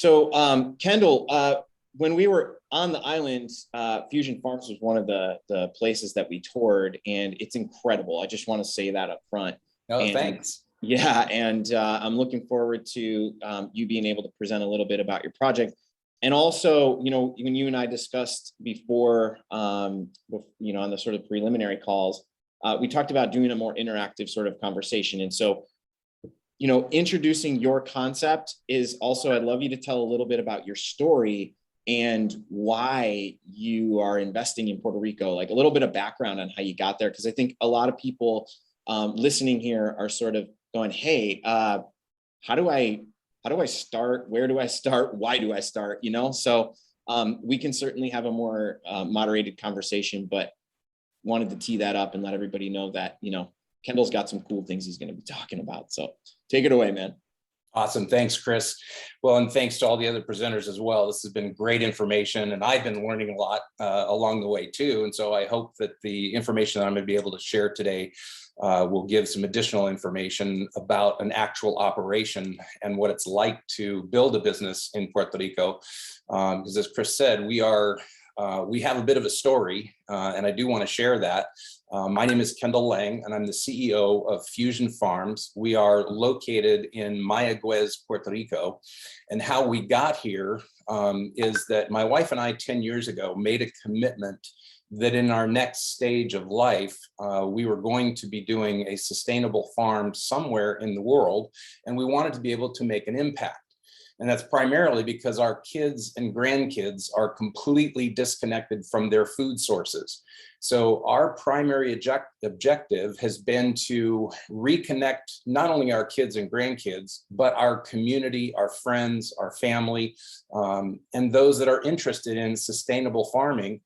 Kendall, when we were on the island, Fusion Farms was one of the places that we toured, and it's incredible. I just want to say that up front. Oh, And thanks. yeah, and I'm looking forward to you being able to present a little bit about your project. And also, when you and I discussed before, on the sort of preliminary calls, we talked about doing a more interactive sort of conversation. And so, introducing your concept is also, I'd love you to tell a little bit about your story and why you are investing in Puerto Rico, like a little bit of background on how you got there. Because I think a lot of people listening here are sort of going, hey, how do I start? Where do I start? Why do I start? So we can certainly have a more moderated conversation, but wanted to tee that up and let everybody know that, Kendall's got some cool things he's going to be talking about. So take it away, man. Awesome. Thanks, Chris. Well, and thanks to all the other presenters as well. This has been great information, and I've been learning a lot along the way too. And so I hope that the information that I'm going to be able to share today will give some additional information about an actual operation and what it's like to build a business in Puerto Rico. Because as Chris said, we have a bit of a story, and I do want to share that. My name is Kendall Lang, and I'm the CEO of Fusion Farms. We are located in Mayagüez, Puerto Rico. And how we got here is that my wife and I 10 years ago made a commitment that in our next stage of life, we were going to be doing a sustainable farm somewhere in the world, and we wanted to be able to make an impact. And that's primarily because our kids and grandkids are completely disconnected from their food sources. So our primary objective has been to reconnect not only our kids and grandkids, but our community, our friends, our family, and those that are interested in sustainable farming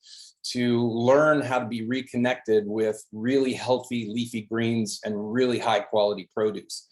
to learn how to be reconnected with really healthy leafy greens and really high quality produce.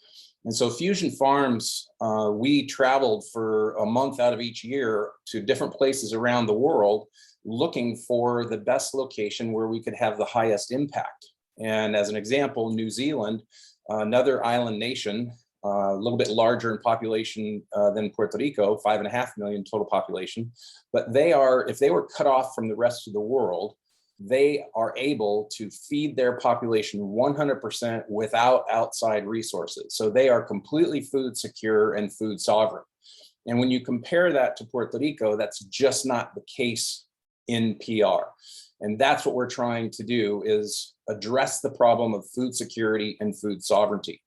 And so Fusion Farms, we traveled for a month out of each year to different places around the world, looking for the best location where we could have the highest impact. And as an example, New Zealand, another island nation, a little bit larger in population than Puerto Rico, 5.5 million total population. But if they were cut off from the rest of the world, they are able to feed their population 100% without outside resources. So they are completely food secure and food sovereign. And when you compare that to Puerto Rico, that's just not the case in PR. And that's what we're trying to do, is address the problem of food security and food sovereignty.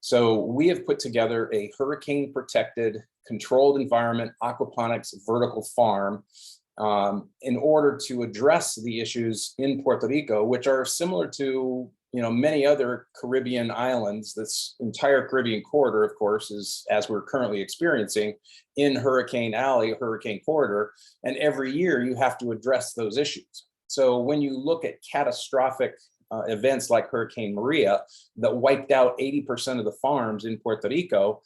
So we have put together a hurricane protected, controlled environment aquaponics vertical farm in order to address the issues in Puerto Rico, which are similar to many other Caribbean islands. This entire Caribbean corridor, of course, is, as we're currently experiencing, in Hurricane Alley, Hurricane Corridor, and every year you have to address those issues. So when you look at catastrophic events like Hurricane Maria that wiped out 80% of the farms in Puerto Rico,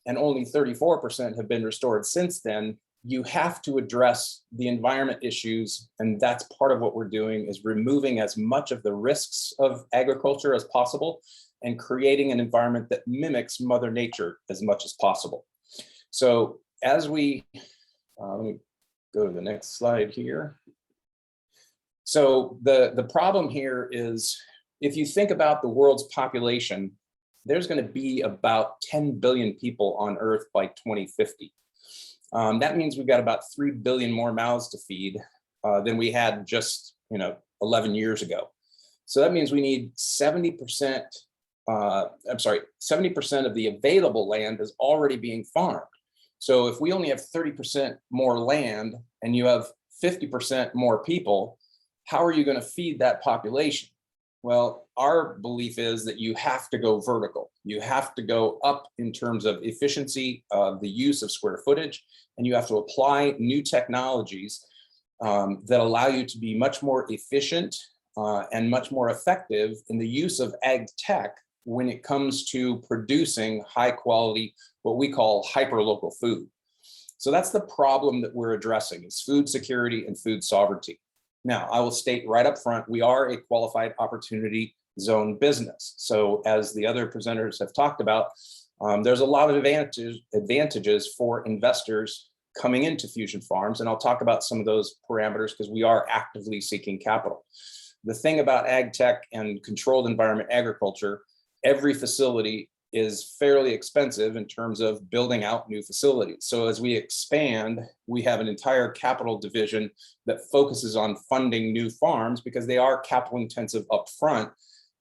and only 34% have been restored since then, you have to address the environment issues. And that's part of what we're doing, is removing as much of the risks of agriculture as possible and creating an environment that mimics Mother Nature as much as possible. So as we, let me go to the next slide here. So the problem here is, if you think about the world's population, there's going to be about 10 billion people on Earth by 2050. That means we've got about 3 billion more mouths to feed than we had just 11 years ago. So that means we need 70%, 70% of the available land is already being farmed. So if we only have 30% more land and you have 50% more people, how are you going to feed that population? Well, our belief is that you have to go vertical. You have to go up in terms of efficiency of the use of square footage, and you have to apply new technologies that allow you to be much more efficient and much more effective in the use of ag tech when it comes to producing high quality, what we call hyperlocal food. So that's the problem that we're addressing, is food security and food sovereignty. Now, I will state right up front, we are a qualified opportunity zone business. So as the other presenters have talked about, there's a lot of advantages for investors coming into Fusion Farms. And I'll talk about some of those parameters because we are actively seeking capital. The thing about ag tech and controlled environment agriculture, every facility is fairly expensive in terms of building out new facilities. So as we expand, we have an entire capital division that focuses on funding new farms because they are capital intensive upfront.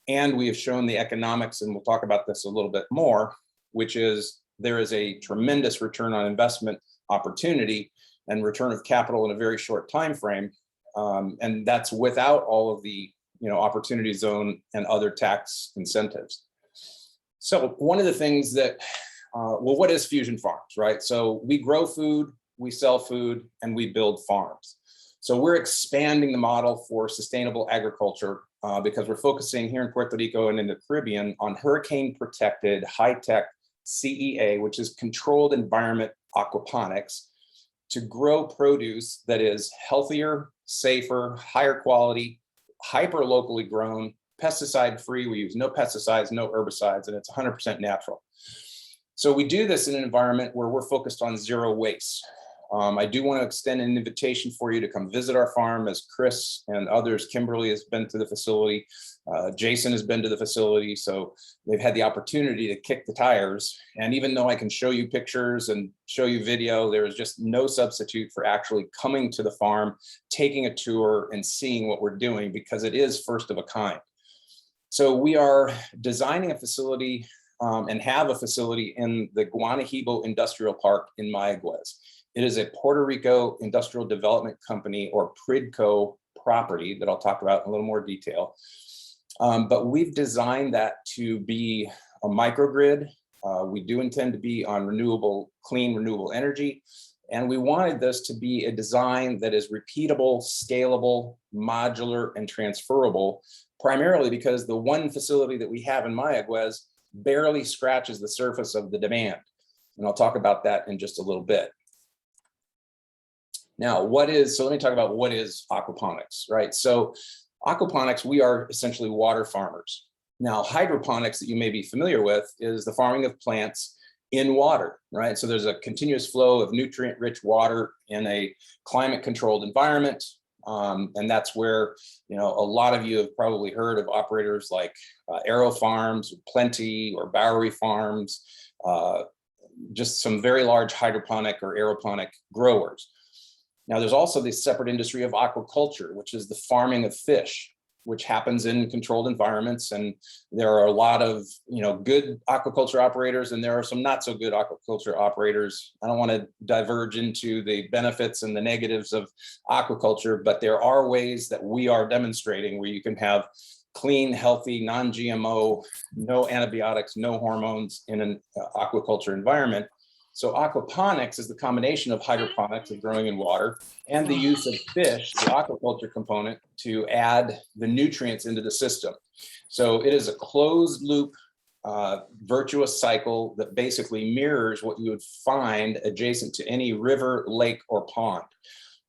And we have shown the economics, and we'll talk about this a little bit more, which is there is a tremendous return on investment opportunity and return of capital in a very short time frame. And that's without all of the opportunity zone and other tax incentives. So one of the things that, what is Fusion Farms, right? So we grow food, we sell food, and we build farms. So we're expanding the model for sustainable agriculture because we're focusing here in Puerto Rico and in the Caribbean on hurricane protected, high-tech CEA, which is controlled environment aquaponics, to grow produce that is healthier, safer, higher quality, hyper locally grown, pesticide free. We use no pesticides, no herbicides, and it's 100% natural. So we do this in an environment where we're focused on zero waste. I do want to extend an invitation for you to come visit our farm, as Chris and others. Kimberly has been to the facility. Jason has been to the facility. So they've had the opportunity to kick the tires. And even though I can show you pictures and show you video, there is just no substitute for actually coming to the farm, taking a tour and seeing what we're doing, because it is first of a kind. So we are designing a facility and have a facility in the Guanajibo Industrial Park in Mayaguez. It is a Puerto Rico Industrial Development Company, or PRIDCO, property that I'll talk about in a little more detail. But we've designed that to be a microgrid. We do intend to be on clean, renewable energy. And we wanted this to be a design that is repeatable, scalable, modular, and transferable, primarily because the one facility that we have in Mayaguez barely scratches the surface of the demand. And I'll talk about that in just a little bit. Now, let me talk about what is aquaponics, right? So aquaponics, we are essentially water farmers. Now, hydroponics that you may be familiar with is the farming of plants in water, right? So there's a continuous flow of nutrient-rich water in a climate-controlled environment. And that's where, a lot of you have probably heard of operators like Aero Farms, Plenty, or Bowery Farms, just some very large hydroponic or aeroponic growers. Now, there's also this separate industry of aquaculture, which is the farming of fish, which happens in controlled environments. And there are a lot of, good aquaculture operators, and there are some not so good aquaculture operators. I don't want to diverge into the benefits and the negatives of aquaculture, but there are ways that we are demonstrating where you can have clean, healthy, non-GMO, no antibiotics, no hormones in an aquaculture environment. So aquaponics is the combination of hydroponics, of growing in water, and the use of fish, the aquaculture component, to add the nutrients into the system. So it is a closed loop, virtuous cycle that basically mirrors what you would find adjacent to any river, lake, or pond.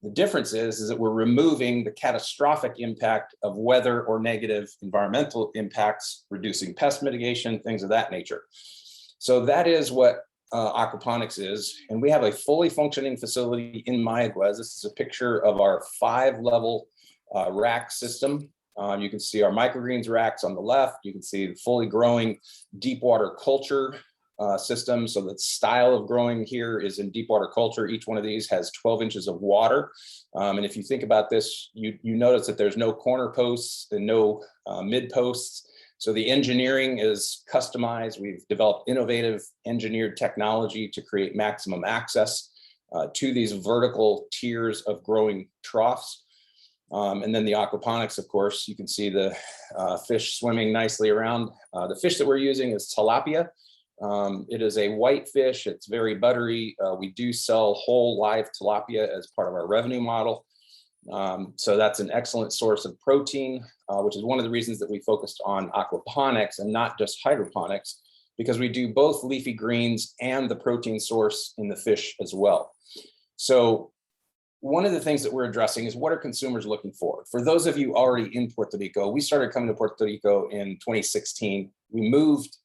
The difference is that we're removing the catastrophic impact of weather or negative environmental impacts, reducing pest mitigation, things of that nature. So that is what aquaponics is, and we have a fully functioning facility in Mayaguez. This is a picture of our 5-level rack system. You can see our microgreens racks on the left. You can see the fully growing deep water culture system. So the style of growing here is in deep water culture. Each one of these has 12 inches of water. And if you think about this, you notice that there's no corner posts and no mid posts. So the engineering is customized. We've developed innovative engineered technology to create maximum access to these vertical tiers of growing troughs. And then the aquaponics, of course, you can see the fish swimming nicely around. The fish that we're using is tilapia. It is a white fish. It's very buttery. We do sell whole live tilapia as part of our revenue model. So that's an excellent source of protein, which is one of the reasons that we focused on aquaponics and not just hydroponics, because we do both leafy greens and the protein source in the fish as well. So one of the things that we're addressing is, what are consumers looking for? For those of you already in Puerto Rico, we started coming to Puerto Rico in 2016. We moved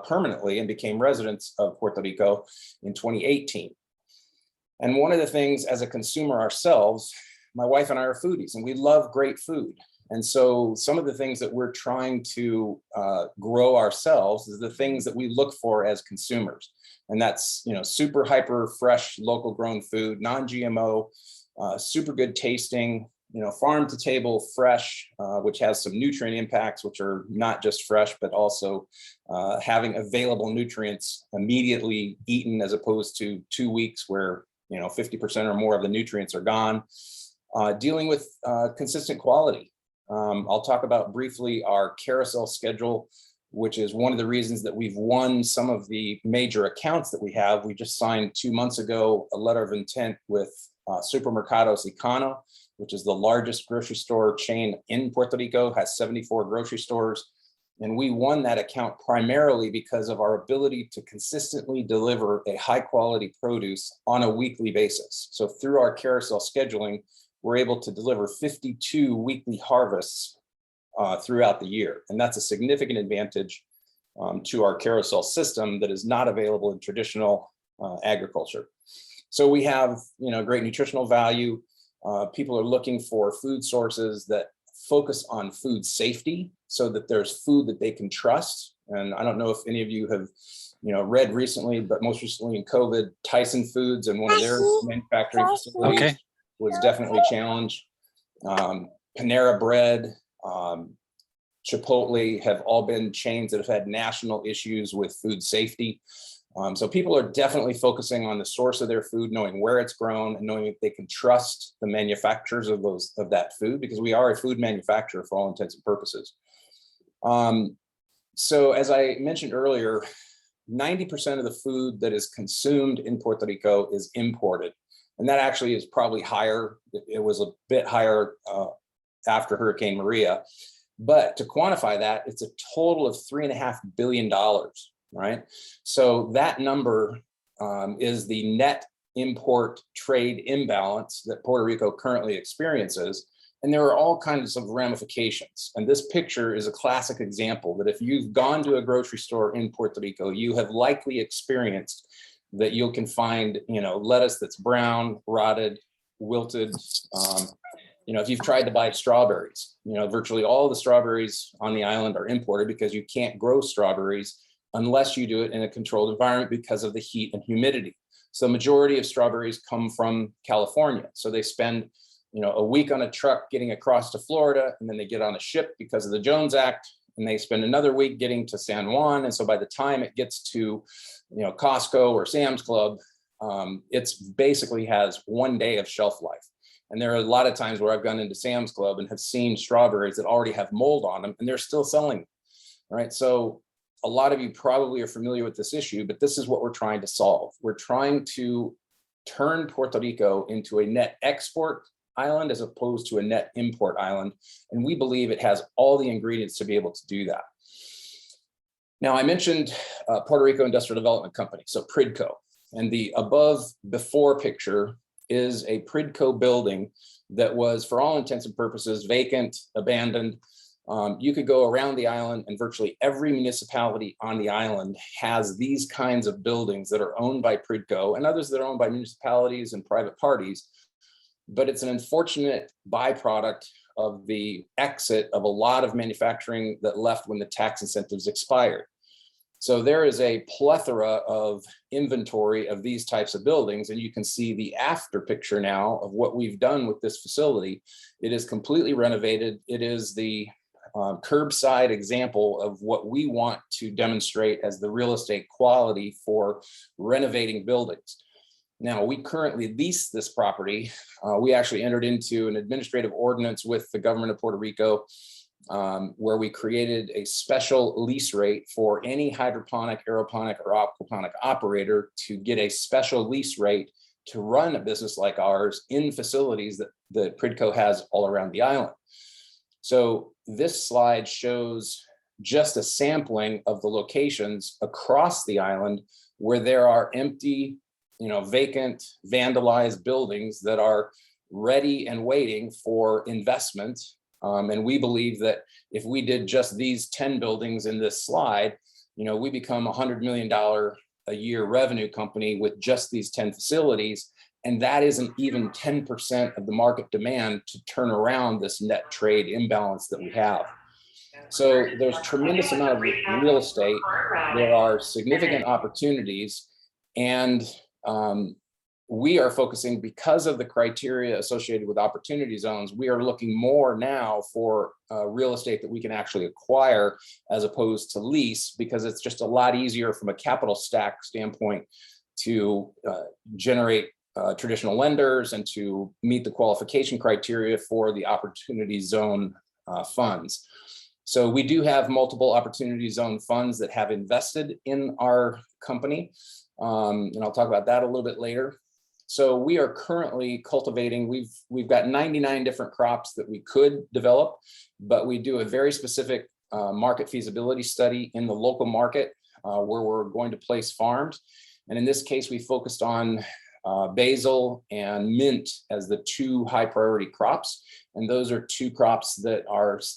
permanently and became residents of Puerto Rico in 2018. And one of the things as a consumer ourselves, my wife and I are foodies and we love great food. And so some of the things that we're trying to grow ourselves is the things that we look for as consumers. And that's, super hyper fresh, local grown food, non-GMO, super good tasting, farm to table fresh, which has some nutrient impacts, which are not just fresh, but also having available nutrients immediately eaten as opposed to 2 weeks where, 50% or more of the nutrients are gone. Dealing with consistent quality. I'll talk about briefly our carousel schedule, which is one of the reasons that we've won some of the major accounts that we have. We just signed 2 months ago a letter of intent with Supermercados Econo, which is the largest grocery store chain in Puerto Rico, has 74 grocery stores. And we won that account primarily because of our ability to consistently deliver a high quality produce on a weekly basis. So through our carousel scheduling, we're able to deliver 52 weekly harvests throughout the year. And that's a significant advantage to our carousel system that is not available in traditional agriculture. So we have, great nutritional value. People are looking for food sources that focus on food safety so that there's food that they can trust. And I don't know if any of you have, read recently, but most recently in COVID, Tyson Foods and one of their manufacturing facilities was definitely challenged. Panera Bread, Chipotle have all been chains that have had national issues with food safety. So people are definitely focusing on the source of their food, knowing where it's grown and knowing if they can trust the manufacturers of that food, because we are a food manufacturer for all intents and purposes. So as I mentioned earlier, 90% of the food that is consumed in Puerto Rico is imported. And that actually is probably higher. It was a bit higher after Hurricane Maria. But to quantify that, it's a total of $3.5 billion, right? So that number is the net import trade imbalance that Puerto Rico currently experiences. And there are all kinds of ramifications. And this picture is a classic example that if you've gone to a grocery store in Puerto Rico, you have likely experienced that you can find, lettuce that's brown, rotted, wilted. If you've tried to buy strawberries, virtually all the strawberries on the island are imported because you can't grow strawberries unless you do it in a controlled environment because of the heat and humidity. So the majority of strawberries come from California. So they spend, a week on a truck getting across to Florida, and then they get on a ship because of the Jones Act, and they spend another week getting to San Juan. And so by the time it gets to, Costco or Sam's Club, it's basically has 1 day of shelf life. And there are a lot of times where I've gone into Sam's Club and have seen strawberries that already have mold on them and they're still selling them, right? So a lot of you probably are familiar with this issue, but this is what we're trying to solve. We're trying to turn Puerto Rico into a net export island as opposed to a net import island. And we believe it has all the ingredients to be able to do that. Now, I mentioned Puerto Rico Industrial Development Company, so PRIDCO, and the before picture is a PRIDCO building that was, for all intents and purposes, vacant, abandoned. You could go around the island and virtually every municipality on the island has these kinds of buildings that are owned by PRIDCO and others that are owned by municipalities and private parties. But it's an unfortunate byproduct of the exit of a lot of manufacturing that left when the tax incentives expired. So there is a plethora of inventory of these types of buildings, and you can see the after picture now of what we've done with this facility. It is completely renovated. It is the curbside example of what we want to demonstrate as the real estate quality for renovating buildings. Now, we currently lease this property. We actually entered into an administrative ordinance with the government of Puerto Rico where we created a special lease rate for any hydroponic, aeroponic, or aquaponic operator to get a special lease rate to run a business like ours in facilities that PRIDCO has all around the island. So this slide shows just a sampling of the locations across the island where there are empty, vacant, vandalized buildings that are ready and waiting for investment. And we believe that if we did just these 10 buildings in this slide, we become $100 million a year revenue company with just these 10 facilities. And that isn't even 10% of the market demand to turn around this net trade imbalance that we have. So there's tremendous amount of real estate. There are significant opportunities, and we are focusing, because of the criteria associated with opportunity zones, we are looking more now for real estate that we can actually acquire as opposed to lease, because it's just a lot easier from a capital stack standpoint to generate traditional lenders and to meet the qualification criteria for the opportunity zone funds. So we do have multiple opportunity zone funds that have invested in our company. And I'll talk about that a little bit later. So we are currently cultivating, we've got 99 different crops that we could develop, but we do a very specific market feasibility study in the local market where we're going to place farms. And in this case, we focused on basil and mint as the two high priority crops. And those are two crops that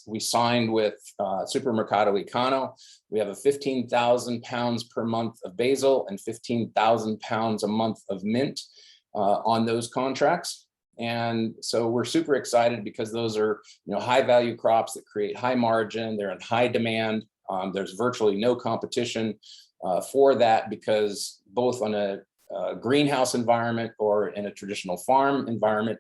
we signed with Supermercado Econo. We have a 15,000 pounds per month of basil and 15,000 pounds a month of mint on those contracts. And so we're super excited because those are, high value crops that create high margin. They're in high demand. There's virtually no competition for that, because both on a greenhouse environment or in a traditional farm environment,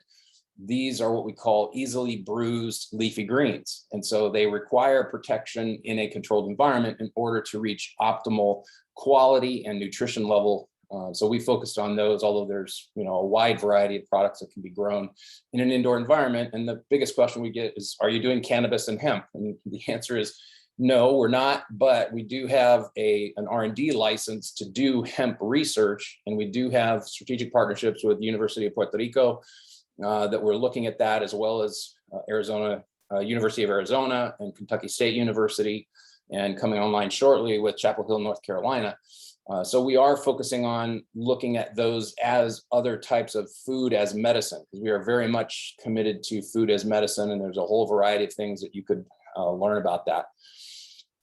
these are what we call easily bruised leafy greens. And so they require protection in a controlled environment in order to reach optimal quality and nutrition level. So we focused on those, although there's a wide variety of products that can be grown in an indoor environment. And the biggest question we get is, are you doing cannabis and hemp? And the answer is no, we're not, but we do have an R&D license to do hemp research. And we do have strategic partnerships with the University of Puerto Rico that we're looking at that, as well as University of Arizona and Kentucky State University, and coming online shortly with Chapel Hill, North Carolina. So we are focusing on looking at those as other types of food as medicine, because we are very much committed to food as medicine. And there's a whole variety of things that you could learn about that.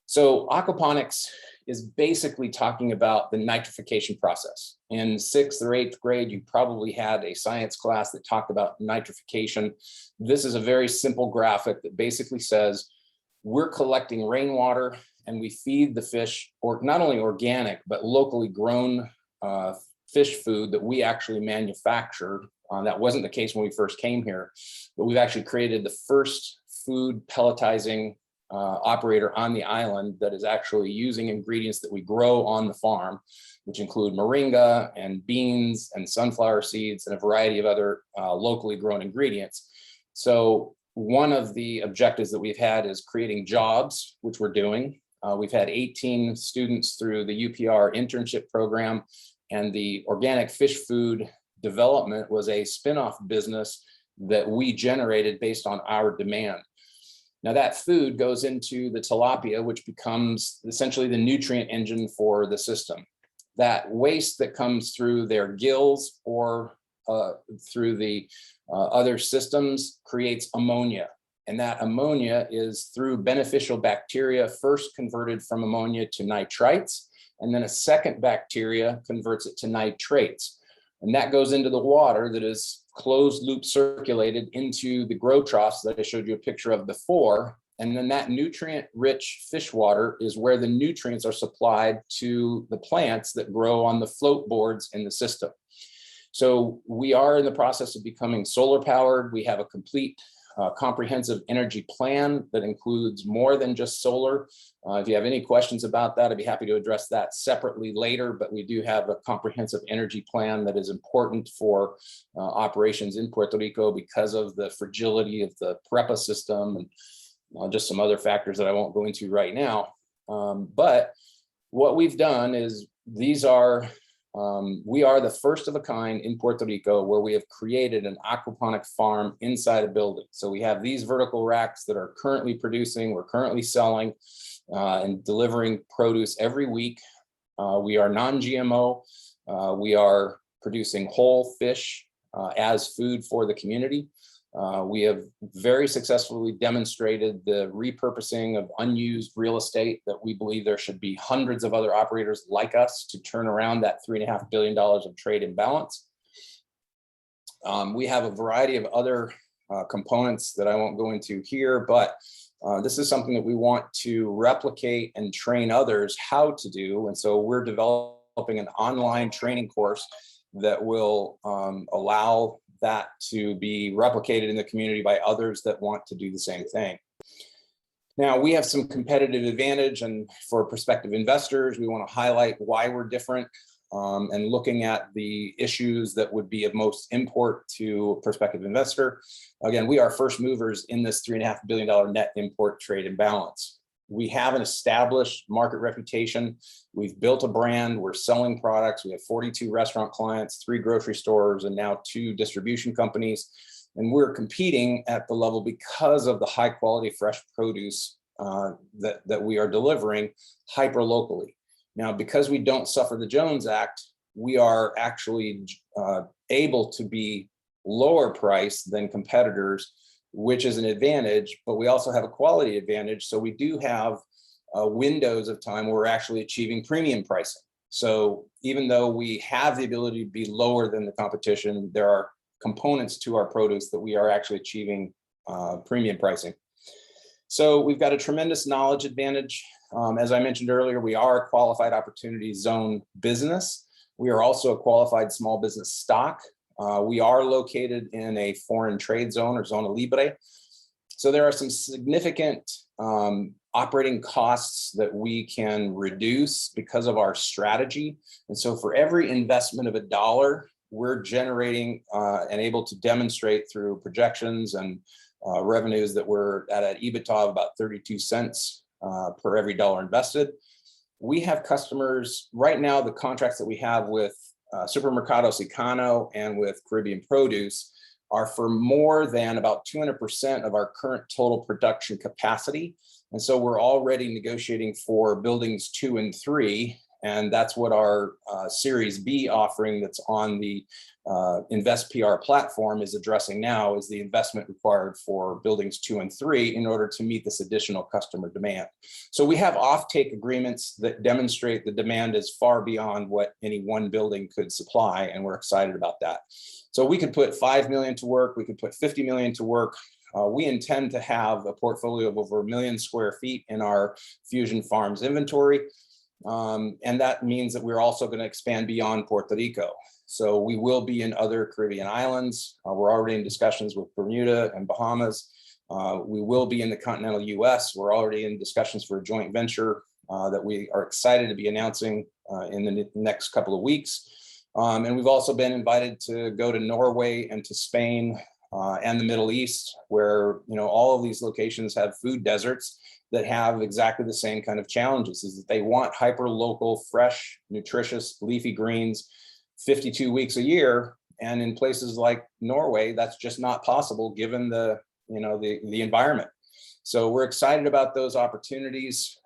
So aquaponics is basically talking about the nitrification process. In 6th or 8th grade, you probably had a science class that talked about nitrification. This is a very simple graphic that basically says we're collecting rainwater and we feed the fish, or not only organic, but locally grown fish food that we actually manufactured. That wasn't the case when we first came here, but we've actually created the first food pelletizing operator on the island that is actually using ingredients that we grow on the farm, which include moringa and beans and sunflower seeds and a variety of other locally grown ingredients. So one of the objectives that we've had is creating jobs, which we're doing. We've had 18 students through the UPR internship program, and the organic fish food development was a spin-off business that we generated based on our demand. Now that food goes into the tilapia, which becomes essentially the nutrient engine for the system. That waste that comes through their gills or through the other systems creates ammonia. And that ammonia is through beneficial bacteria first converted from ammonia to nitrites, and then a second bacteria converts it to nitrates. And that goes into the water that is closed loop circulated into the grow troughs that I showed you a picture of before. And then that nutrient rich fish water is where the nutrients are supplied to the plants that grow on the float boards in the system. So we are in the process of becoming solar powered. We have a complete comprehensive energy plan that includes more than just solar. If you have any questions about that, I'd be happy to address that separately later, but we do have a comprehensive energy plan that is important for operations in Puerto Rico because of the fragility of the PREPA system and just some other factors that I won't go into right now. But what we've done is we are the first of a kind in Puerto Rico where we have created an aquaponic farm inside a building. So we have these vertical racks that are currently producing, we're currently selling and delivering produce every week. We are non-GMO. We are producing whole fish as food for the community. We have very successfully demonstrated the repurposing of unused real estate that we believe there should be hundreds of other operators like us to turn around that $3.5 billion of trade imbalance. We have a variety of other components that I won't go into here, but this is something that we want to replicate and train others how to do. And so we're developing an online training course that will allow that to be replicated in the community by others that want to do the same thing. Now, we have some competitive advantage, and for prospective investors, we want to highlight why we're different and looking at the issues that would be of most import to a prospective investor. Again, we are first movers in this $3.5 billion net import trade imbalance. We have an established market reputation. We've built a brand. We're selling products. We have 42 restaurant clients, 3 grocery stores, and now 2 distribution companies. And we're competing at the level because of the high quality fresh produce that we are delivering hyper locally. Now, because we don't suffer the Jones Act, we are actually able to be lower priced than competitors, which is an advantage, but we also have a quality advantage. So we do have windows of time where we're actually achieving premium pricing. So even though we have the ability to be lower than the competition, there are components to our produce that we are actually achieving premium pricing. So we've got a tremendous knowledge advantage. As I mentioned earlier, we are a qualified opportunity zone business. We are also a qualified small business stock. We are located in a foreign trade zone or zona libre. So there are some significant operating costs that we can reduce because of our strategy. And so for every investment of $1, we're generating and able to demonstrate through projections and revenues that we're at an EBITDA of about 32 cents per every dollar invested. We have customers right now, the contracts that we have with Supermercados Econo and with Caribbean Produce are for more than about 200% of our current total production capacity. And so we're already negotiating for buildings 2 and 3. And that's what our Series B offering that's on the InvestPR platform is addressing now, is the investment required for buildings 2 and 3 in order to meet this additional customer demand. So we have offtake agreements that demonstrate the demand is far beyond what any one building could supply, and we're excited about that. So we could put 5 million to work, we could put 50 million to work. We intend to have a portfolio of over 1 million square feet in our Fusion Farms inventory. And that means that we're also going to expand beyond Puerto Rico. So we will be in other Caribbean islands. We're already in discussions with Bermuda and Bahamas. We will be in the continental US. We're already in discussions for a joint venture that we are excited to be announcing in the next couple of weeks. And we've also been invited to go to Norway and to Spain and the Middle East, where all of these locations have food deserts that have exactly the same kind of challenges, is that they want hyper local, fresh, nutritious, leafy greens 52 weeks a year. And in places like Norway, that's just not possible given the environment. So we're excited about those opportunities.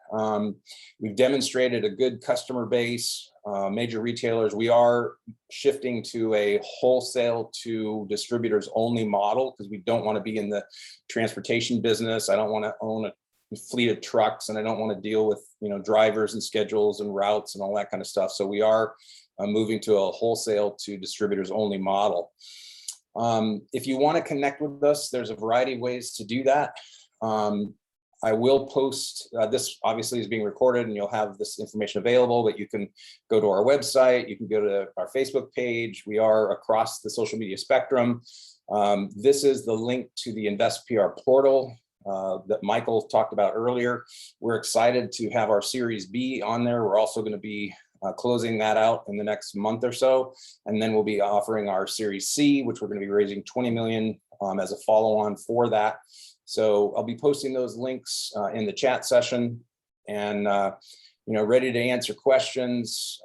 We've demonstrated a good customer base, major retailers. We are shifting to a wholesale to distributors only model because we don't want to be in the transportation business. I don't want to own a fleet of trucks, and I don't want to deal with drivers and schedules and routes and all that kind of stuff. So we are moving to a wholesale to distributors only model. If you want to connect with us, there's a variety of ways to do that. I will post, this obviously is being recorded and you'll have this information available, but you can go to our website, you can go to our Facebook page. We are across the social media spectrum. This is the link to the InvestPR portal that Michael talked about earlier. We're excited to have our Series B on there. We're also going to be closing that out in the next month or so. And then we'll be offering our Series C, which we're going to be raising 20 million as a follow-on for that. So I'll be posting those links in the chat session, and ready to answer questions,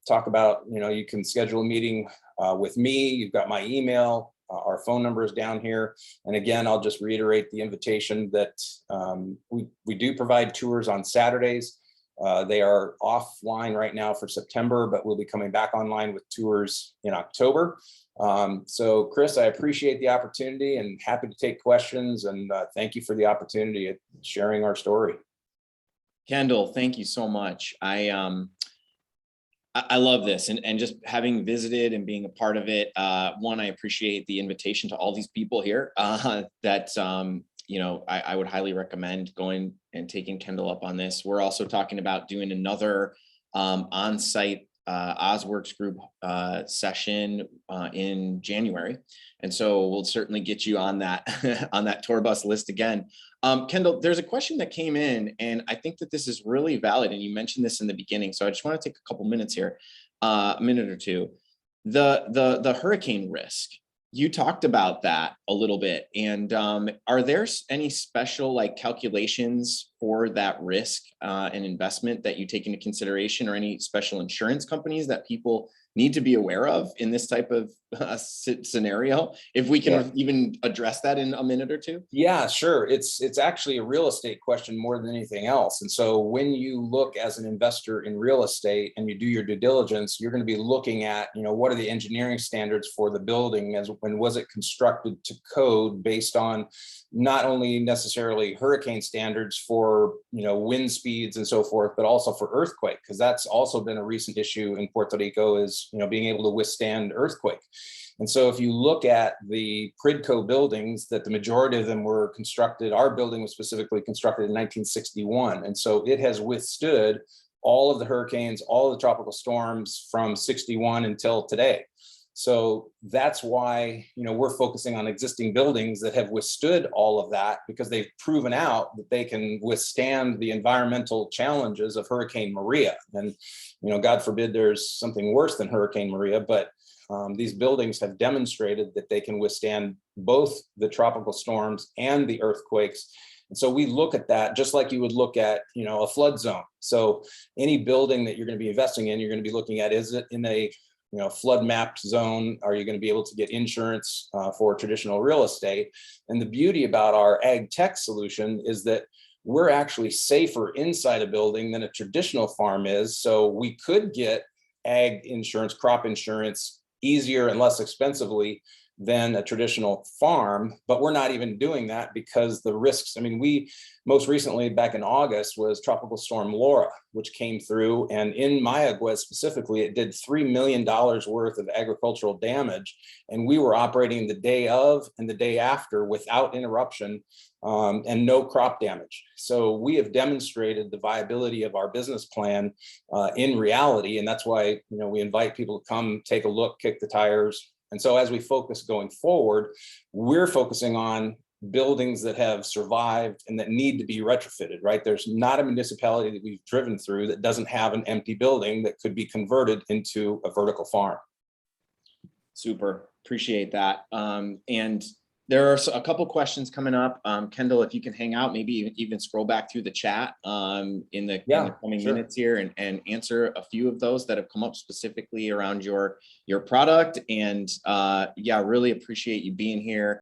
talk about, you can schedule a meeting with me. You've got my email, our phone number is down here. And again, I'll just reiterate the invitation that we do provide tours on Saturdays. They are offline right now for September, but we'll be coming back online with tours in October. So Chris, I appreciate the opportunity and happy to take questions, and thank you for the opportunity of sharing our story. Kendall, thank you so much. I love this, and just having visited and being a part of it. One, I appreciate the invitation to all these people here. That you know, I would highly recommend going and taking Kendall up on this. We're also talking about doing another on-site Osworks group session in January, and so we'll certainly get you on that on that tour bus list again. Kendall, there's a question that came in, and I think that this is really valid, and you mentioned this in the beginning, so I just want to take a couple minutes here, a minute or two. The hurricane risk. You talked about that a little bit, and are there any special like calculations for that risk and investment that you take into consideration, or any special insurance companies that people need to be aware of in this type of scenario? If we can even address that in a minute or two. Yeah, sure. It's actually a real estate question more than anything else. And so when you look as an investor in real estate and you do your due diligence, you're going to be looking at, you know, what are the engineering standards for the building, as when was it constructed to code based on not only necessarily hurricane standards for, you know, wind speeds and so forth, but also for earthquake, because that's also been a recent issue in Puerto Rico, is, you know, being able to withstand earthquake. And so if you look at the Pridco buildings, that the majority of them were constructed, our building was specifically constructed in 1961. And so it has withstood all of the hurricanes, all of the tropical storms from 61 until today. So that's why, you know, we're focusing on existing buildings that have withstood all of that, because they've proven out that they can withstand the environmental challenges of Hurricane Maria. And, you know, God forbid there's something worse than Hurricane Maria, but these buildings have demonstrated that they can withstand both the tropical storms and the earthquakes. And so we look at that just like you would look at, you know, a flood zone. So any building that you're going to be investing in, you're going to be looking at, is it in a, you know, flood mapped zone? Are you going to be able to get insurance for traditional real estate? And the beauty about our ag tech solution is that we're actually safer inside a building than a traditional farm is. So we could get ag insurance, crop insurance, easier and less expensively than a traditional farm, but we're not even doing that because the risks. I mean, we most recently back in August was Tropical Storm Laura, which came through, and in Mayaguez specifically, it did $3 million worth of agricultural damage, and we were operating the day of and the day after without interruption, and no crop damage. So we have demonstrated the viability of our business plan in reality, and that's why, you know, we invite people to come take a look, kick the tires. And so as we focus going forward, we're focusing on buildings that have survived and that need to be retrofitted, right? There's not a municipality that we've driven through that doesn't have an empty building that could be converted into a vertical farm. Super, appreciate that. And there are a couple questions coming up. Kendall, if you can hang out, maybe even scroll back through the chat in the coming minutes here and answer a few of those that have come up specifically around your product. And yeah, really appreciate you being here.